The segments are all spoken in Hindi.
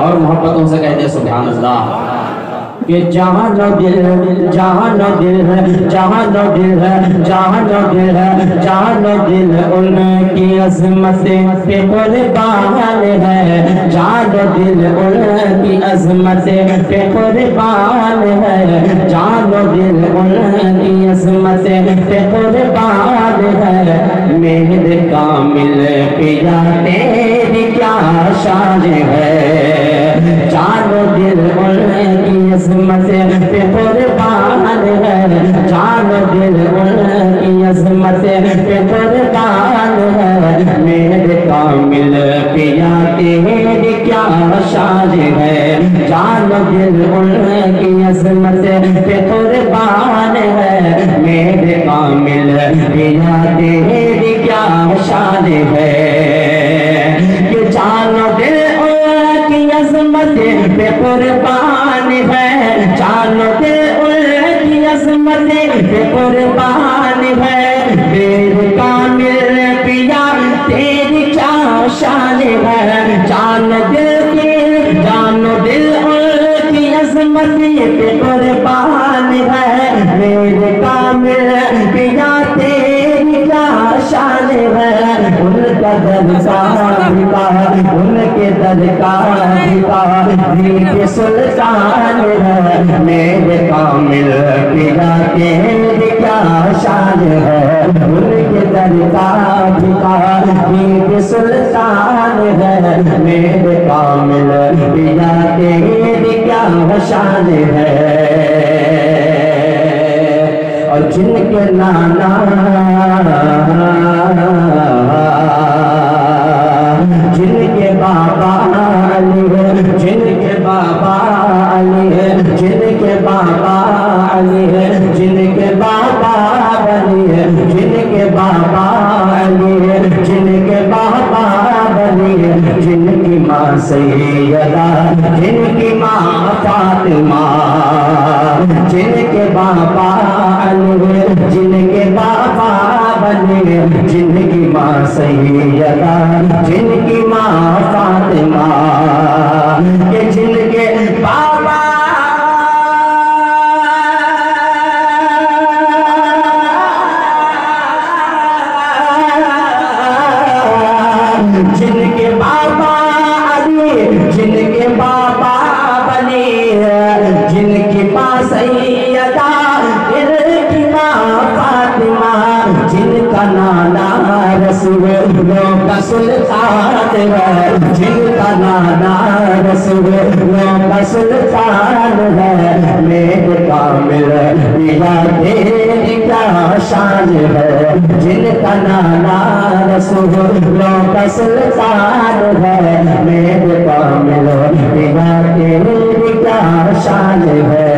और मोहब्बतों से कहते सुभान अल्लाह कि जहाँ न दिल जहाँ न दिल है, जहाँ न दिल है, जहाँ न दिल है, जहाँ न दिल उनकी अज़मत पे कुर्बान है, जहाँ न दिल उनकी अज़मत पे कुर्बान है, जहाँ न दिल उनकी अज़मत पे कुर्बान है। मेरे कामिल पिया तेरी क्या शान है, जानो दिल उनकी अज़मत पे कुर्बान है, जानो दिल उनकी अज़मत पे कुर्बान है। मेरे कामिल पिया तेरी क्या शान है, जानो दिल उनकी अज़मत पे कुर्बान है। मेरे कामिल पिया तेरी क्या शान है, कि जानो दिल उनकी अज़मत पे कुर्बान है, जानो दिल उनकी अज़मत पे कुर्बान है। मेरे कामिल पिया तेरी क्या शान है, जानो दिल उनकी अज़मत पे कुर्बान है। मेरे कामिल पिया तेरी क्या शान है, उनका दरकार उनके दरकार के सुल्तान है। मेरे कामिल पिया तेरी क्या शान है, उनके दरकार के सुल्तान है। मेरे कामिल पिया तेरी क्या शान है। और जिनके नाना जिनके बाबा अली है, जिनके बाबा अली है, जिनके बाबा अली है, जिनके बाबा अली है, जिनके बाबा अली है, जिनके बाबा अली है, जिनकी माँ सैयदा, जिनकी माँ फातिमा, जिनके बाबा अली है, जिनके बाबा अली है, जिनकी माँ सैयदा, जिनकी माँ फातिमा, के जिनके बाबा जिनके बाबा अली, जिनके बाबा बनी, जिनकी माँ सैयदा, जिनकी माँ फातिमा, जिनका नाना रसूलों का सुल्तान है, जिनका नाना रसूलों का सुल्तान है। मेरे कामिल पिया तेरी क्या शान है, जिनका नाना रसूलों का सुल्तान है। मेरे कामिल पिया तेरी क्या शान है।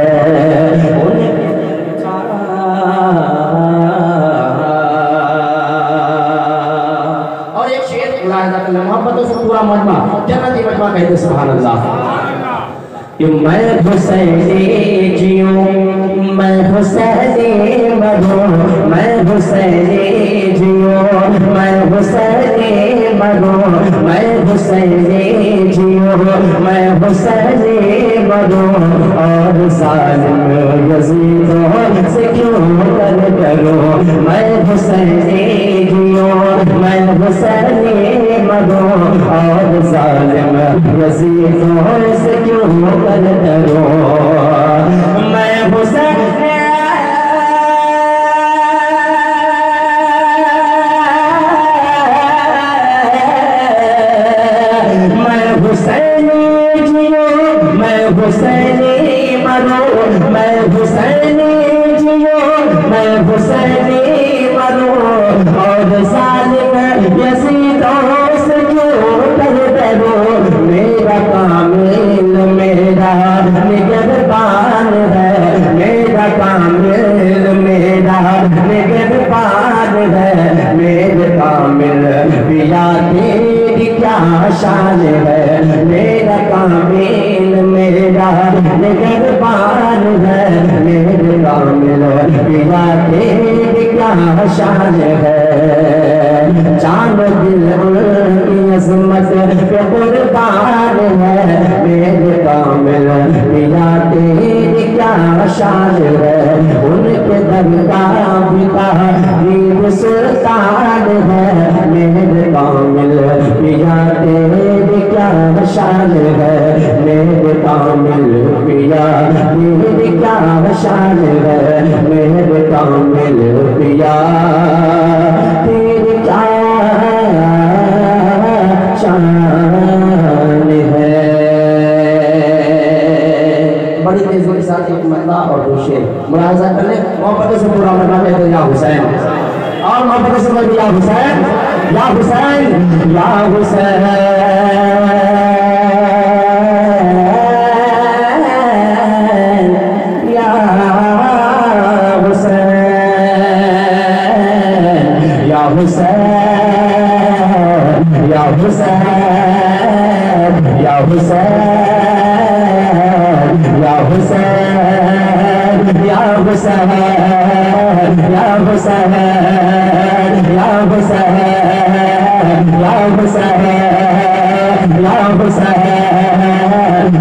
मोहब्बतों से पूरा मजमा जन्नती मजमा कहते सुभान अल्लाह। कि मैं हुसैनी जियूं, मैं हुसैनी मरूं, मैं हुसैनी जियूं, मैं हुसैनी मरूं, मैं हुसैनी जियूं, मैं हुसैनी मरूं। और जालिम यज़ीदों से क्यों करूं, मैं हुसैनी जियूं, मैं हुसैनी मरूं। और जालिम यज़ीदों से क्यों करूं, मैं हुसैनी हुसैनी मरूं, मैं हुसैनी जियूं, मैं हुसैनी मरूं। और जालिम यज़ीदों से क्यों डरूं, मेरा कामिल मेरा निगहबान है, मेरा कामिल मेरा निगहबान है। मेरे कामिल पिया तेरी क्या शान है, मेरा कामिल मेरा निगहबान है। मेरे कामिल पिया तेरी क्या शान है। जानो दिल उनकी अज़मत पे कुर्बान है मेरे कामिल पिया तेरी क्या शान है। उनके दरगाह का वीर सुल्तान है मेरे कामिल पिया तेरी क्या शान है। मेरे कामिल पिया तेरी क्या शान है। मेरे कामिल पिया तेरी क्या शान है। बड़ी तेजी के साथ एक मरदा और दो शेर मुलाजा कर ले। मोहब्बत से पूरा मरना कहते या हुसैन, और मोहब्बत से बोल या हुसैन, या हुसैन, या हुसैन, या हुसैन, या हुसैन, या हुसैन, या हुसैन, या हुसैन, या हुसैन, या हुसैन, या हुसैन, या हुसैन, या हुसैन,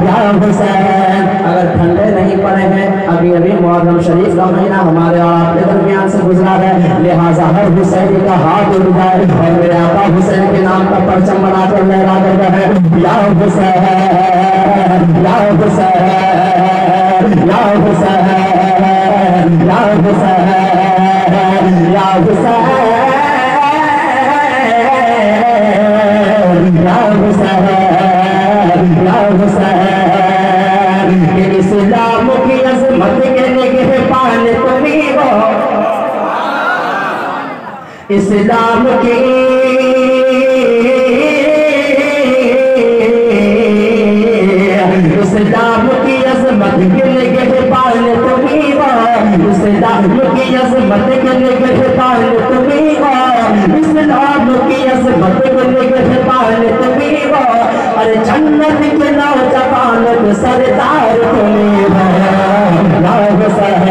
या हुसैन। अगर ठंडे नहीं पड़े हैं, अभी अभी मुहर्रम शरीफ का महीना हमारे और आपके दरमियान से गुजरा है, लिहाजा हर हुसैनी का हाथ उठ जाए और मेरे आका हुसैन के नाम का परचम बनाकर लहरा देता है या हुसैन, या हुसैन, या हुसैन, या हुसैन, या हुसैन, या हुसैन, या हुसैन। कि इस्लाम की अज़मत के निगहबान तुम्हीं हो, इस्लाम की इस्लाम की अज़मत के निगहबान तुम्हीं हो, इस्लाम की अज़मत के निगहबान तुम्हीं हो, इस्लाम की अज़मत के निगहबान तुम्हीं हो। अरे जन्नत के नौजवान के सरदार तुम्हीं हो या हुसैन,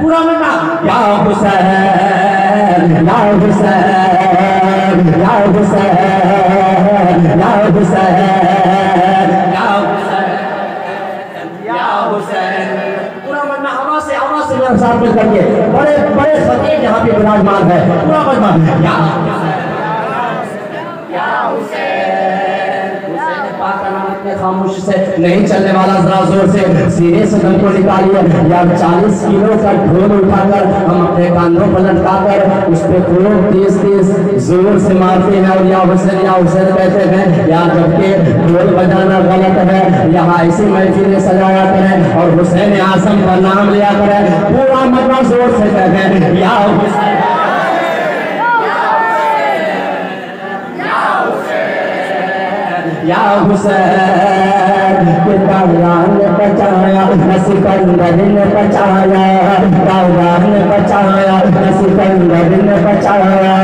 पूरा मना या हुसैन, या हुसैन, या हुसैन, या हुसैन, या हुसैन, या हुसैन। पूरा मना आवाज से मेरे साथ मिल करके बड़े बड़े खतीब यहाँ पे विराजमान है। पूरा मना या खामोश से नहीं चलने वाला, जरा जोर से सीने से दम को निकालिए। यार 40 किलो का ढोल उठाकर हम अपने कांधों पर लटकाकर उस पे खूब तेज तेज जोर से मारते हैं और या हुसैन कहते हैं। यार जबकि ढोल बजाना गलत है, यहाँ ऐसी महफिलें सजाया करें और हुसैन आज़म का नाम लिया करें। पूरा मतलब जोर से कहते हैं या हुसैन, या हुसैन। दाऊद ने बचाया न सिकंदर ने बचाया, दाऊद ने बचाया न सिकंदर ने बचाया,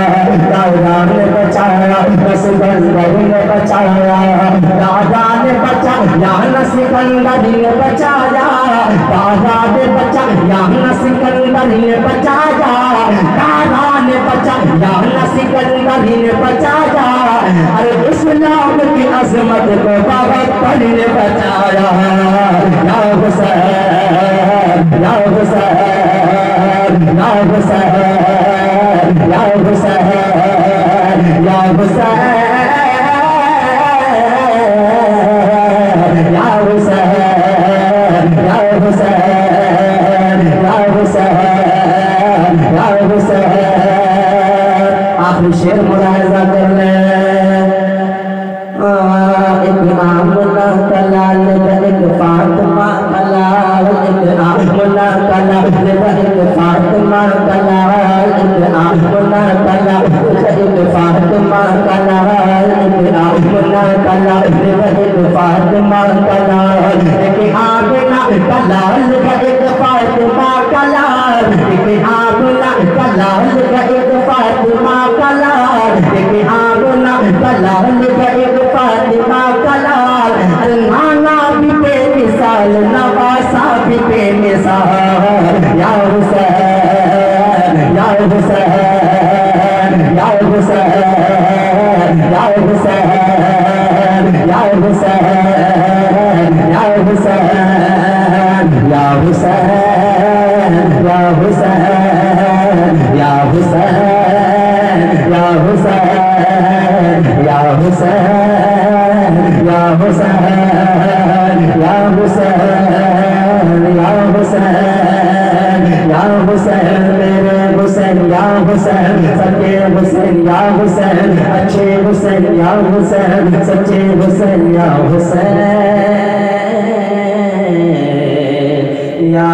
दाऊद ने बचाया न सिकंदर ने बचाया, दादा ने बचाया न सिकंदर ने बचाया, दादा ने बचाया न सिकंदर ने बचाया, दादा ने बचाया न सिकंदर ने बचाया। अरे इस्लाम की अज़मत को बाबर ने बचाया या हुसैन, या हुसैन, या हुसैन, या हुसैन, या हुसैन, या हुसैन, या हुसैन, या हुसैन, या हुसैन। आखिरी शेर मुलाहिज़ा कर ले। एक आमना का लाल एक फातिमा का लाल, एक आमना का लाल एक फातिमा का लाल, एक आमना का लाल एक फातिमा का लाल, एक आमना का लाल एक फातिमा का लाल, एक आमना का लाल एक फातिमा का लाल, एक आमना का लाल एक फातिमा का लाल, एक आमना का लाल एक फातिमा का लाल। नाना भी बेमिसाल नवासा भी बेमिसाल या हुसैन, या हुसैन, या हुसैन, या हुसैन। हुसैन या हुसैन या हुसैन या हुसैन या हुसैन या हुसैन या हुसैन या हुसैन या हुसैन या हुसैन या हुसैन मेरे हुसैन या हुसैन सच्चे हुसैन या हुसैन अच्छे हुसैन या हुसैन सच्चे हुसैन या हुसैन या